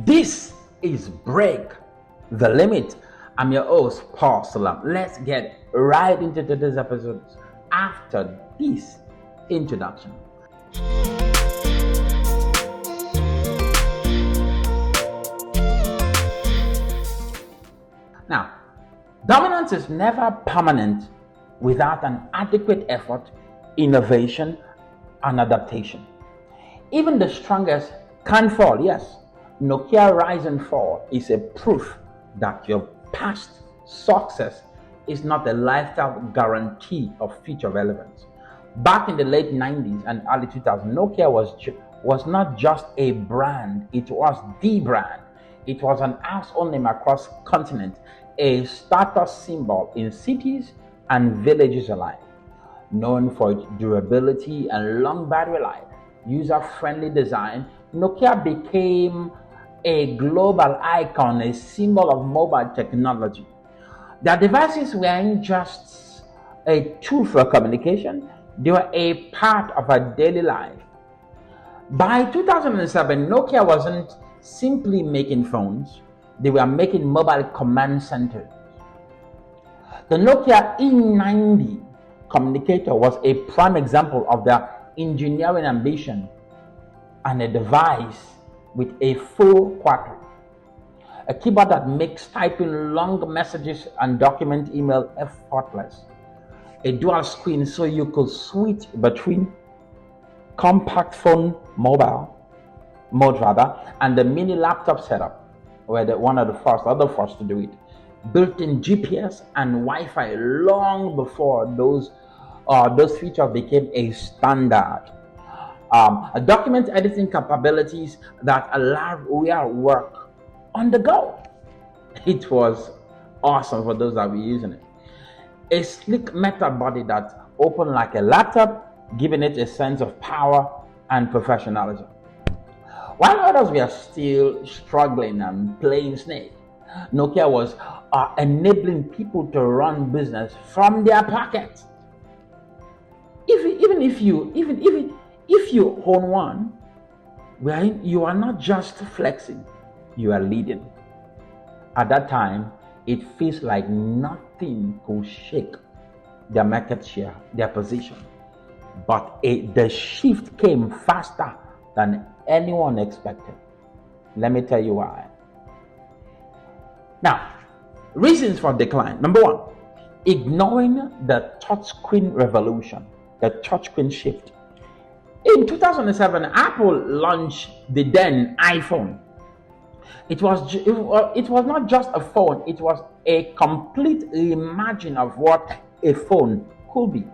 This is Break the Limit. I'm your host, Chris-Salaam. Let's get right into today's episode after this introduction. Now, dominance is never permanent without an adequate effort, innovation, and adaptation. Even the strongest can fall, yes. Nokia rise and fall is a proof that your past success is not a lifestyle guarantee of future relevance. Back in the late 90s and early 2000s, Nokia was not just a brand, it was the brand. It was an household name across continents, a status symbol in cities and villages alike. Known for its durability and long battery life, user-friendly design, Nokia became a global icon, a symbol of mobile technology. Their devices weren't just a tool for communication, they were a part of our daily life. By 2007, Nokia wasn't simply making phones, they were making mobile command centers. The Nokia E90 communicator was a prime example of their engineering ambition, and a device with a full quadrille, a keyboard that makes typing long messages and document email effortless, a dual screen so you could switch between compact phone mode and the mini laptop setup, where the first to do it. Built-in GPS and Wi-Fi long before those features became a standard. Document editing capabilities that allowed real work on the go. It was awesome for those that were using it. A sleek metal body that opened like a laptop, giving it a sense of power and professionalism. While others were still struggling and playing snake, Nokia was enabling people to run business from their pockets. Even if you own one, you are not just flexing, you are leading. At that time, it feels like nothing could shake their market share, their position. But the shift came faster than anyone expected. Let me tell you why. Now, reasons for decline. Number one, ignoring the touchscreen revolution, the touchscreen shift. In 2007, Apple launched the then iPhone. It was not just a phone, it was a complete reimagining of what a phone could be.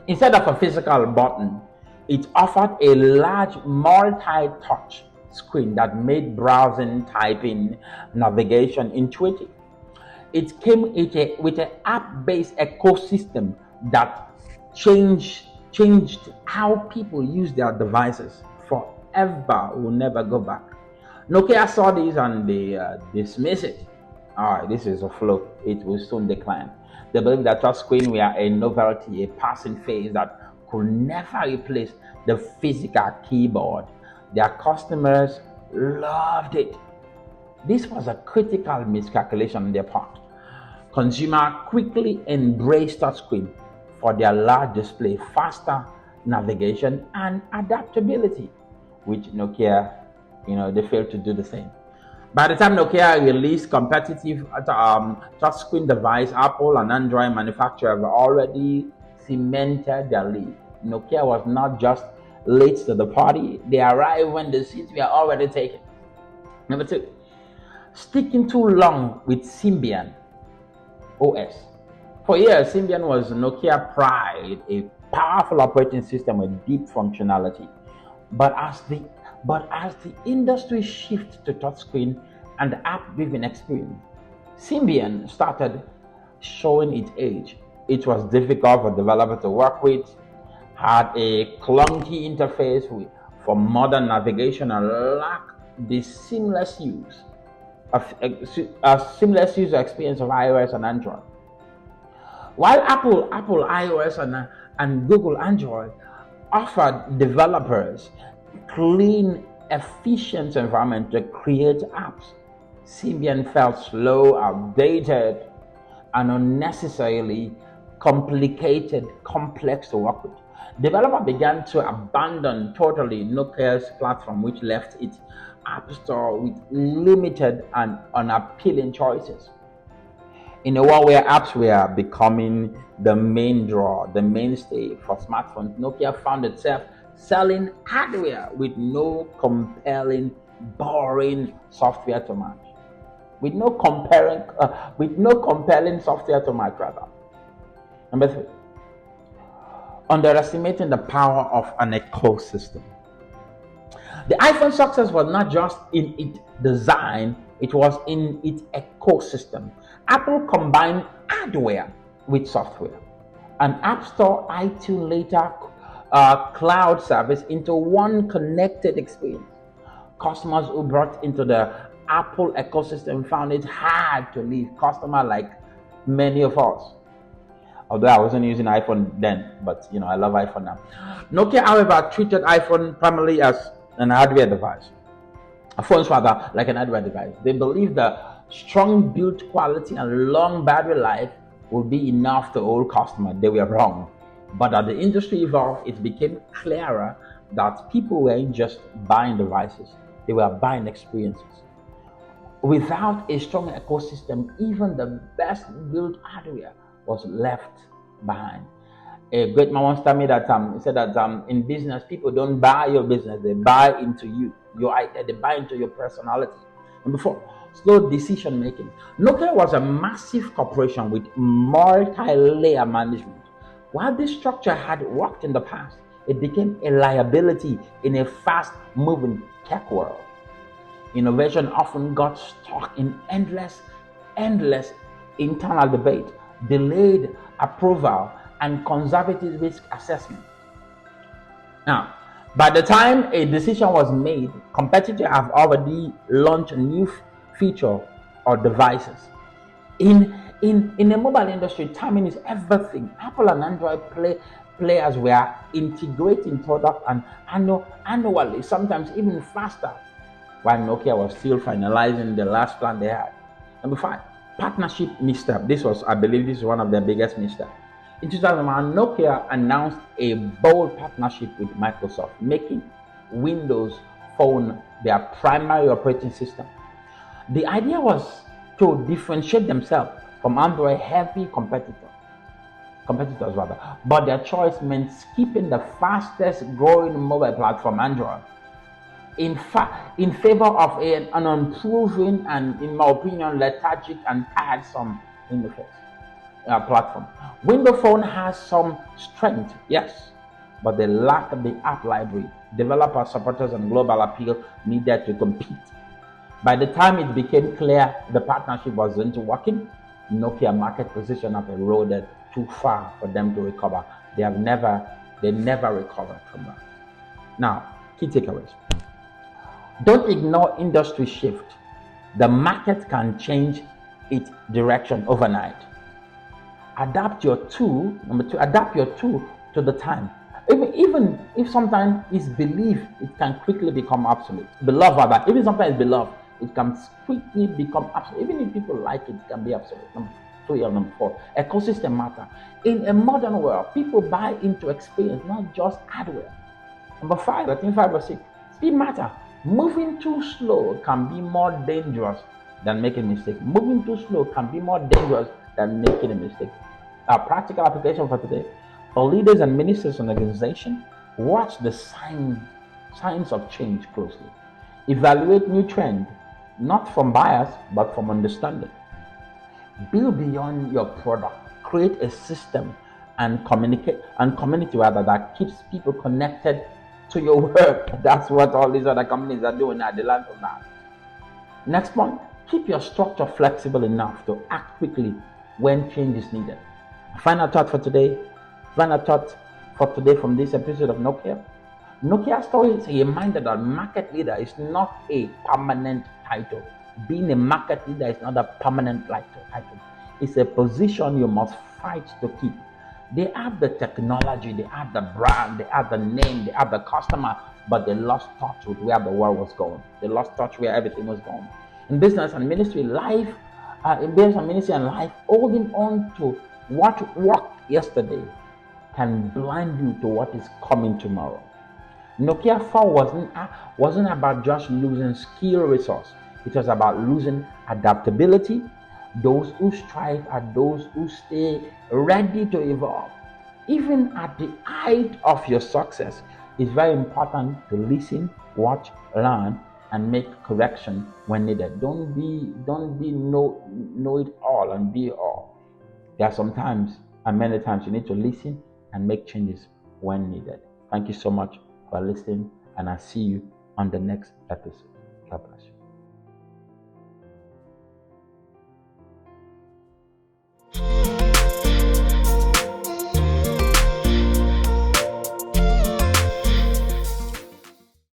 Instead of a physical button, it offered a large multi-touch screen that made browsing, typing, navigation intuitive. It came with an app-based ecosystem that changed how people use their devices forever. Will never go back. Nokia saw this and they dismissed it. Alright, this is a fluke. It will soon decline. They believe that touchscreen were a novelty, a passing phase that could never replace the physical keyboard. Their customers loved it. This was a critical miscalculation on their part. Consumers quickly embraced touchscreen for their large display, faster navigation, and adaptability, which Nokia, they failed to do the same. By the time Nokia released competitive touchscreen device, Apple and Android manufacturers have already cemented their lead. Nokia was not just late to the party, they arrived when the seats were already taken. Number two, sticking too long with Symbian OS. For years, Symbian was Nokia pride, a powerful operating system with deep functionality. But as the industry shifted to touchscreen and app-driven experience, Symbian started showing its age. It was difficult for developers to work with, had a clunky interface for modern navigation, and lacked the seamless user experience of iOS and Android. While Apple iOS and Google Android offered developers clean efficient environment to create apps. Symbian felt slow, outdated, and unnecessarily complicated, complex to work with. Developers began to abandon totally Nokia's platform, which left its app store with limited and unappealing choices. In a world where apps were becoming the main draw, the mainstay for smartphones, Nokia found itself selling hardware with no compelling, boring software to match. With no compelling software to match, rather. Number 3, underestimating the power of an ecosystem. The iPhone success was not just in its design, it was in its ecosystem. Apple combined hardware with software, an App Store, iTunes, later cloud service into one connected experience. Customers who brought into the Apple ecosystem found it hard to leave. Customers like many of us. Although I wasn't using iPhone then, but I love iPhone now. Nokia, however, treated iPhone primarily as an hardware device. Phones rather like an hardware device. They believed the strong build quality and long battery life would be enough to hold customers. They were wrong. But as the industry evolved, it became clearer that people weren't just buying devices, they were buying experiences. Without a strong ecosystem, even the best built hardware was left behind. A great man once told me that he said that in business, people don't buy your business, they buy into you, your idea, they buy into your personality. Number 4, slow decision making. Nokia was a massive corporation with multi-layer management. While this structure had worked in the past, it became a liability in a fast-moving tech world. Innovation often got stuck in endless internal debate, delayed approval, and conservative risk assessment. Now, by the time a decision was made, competitors have already launched a new feature or devices. In the mobile industry, timing is everything. Apple and Android players were integrating product and annually, sometimes even faster, while Nokia was still finalizing the last plan they had. Number 5, partnership misstep. I believe this is one of their biggest missteps. In 2001, Nokia announced a bold partnership with Microsoft, making Windows Phone their primary operating system. The idea was to differentiate themselves from Android-heavy competitors, but their choice meant skipping the fastest-growing mobile platform, Android, in favor of an unproven and, in my opinion, lethargic and tiresome interface platform. Windows Phone has some strength, yes, but they lack the app library, developer supporters, and global appeal needed to compete. By the time it became clear the partnership wasn't working, Nokia market position had eroded too far for them to recover. They never recovered from that. Now, key takeaways. Don't ignore industry shift. The market can change its direction overnight. Adapt your tool. Number 2, adapt your tool to the time. Even if sometimes it's believed, it can quickly become obsolete. Beloved, rather, even sometimes it's beloved, it can quickly become obsolete. Even if people like it, it can be obsolete. Number 3 or number 4, ecosystem matter. In a modern world, people buy into experience, not just hardware. Number 5, I think 5 or 6, speed matter. Moving too slow can be more dangerous than making a mistake. Moving too slow can be more dangerous than making a mistake. Our practical application for today. For leaders and ministers in organization, watch the signs of change closely. Evaluate new trend, not from bias, but from understanding. Build beyond your product. Create a system and community rather that keeps people connected to your work. That's what all these other companies are doing now. They learn from that. Next point, keep your structure flexible enough to act quickly when change is needed. Final thought for today from this episode of Nokia. Nokia's story is a reminder that market leader is not a permanent title. Being a market leader is not a permanent title. It's a position you must fight to keep. They have the technology, they have the brand, they have the name, they have the customer but they lost touch with where the world was going. They lost touch where everything was going. In business and ministry, holding on to what worked yesterday can blind you to what is coming tomorrow. Nokia 4 wasn't about just losing skill resource. It was about losing adaptability. Those who strive are those who stay ready to evolve. Even at the height of your success, it's very important to listen, watch, learn, and make correction when needed. Don't be know it all and be all. There are some times and many times you need to listen and make changes when needed. Thank you so much for listening, and I'll see you on the next episode. God bless you.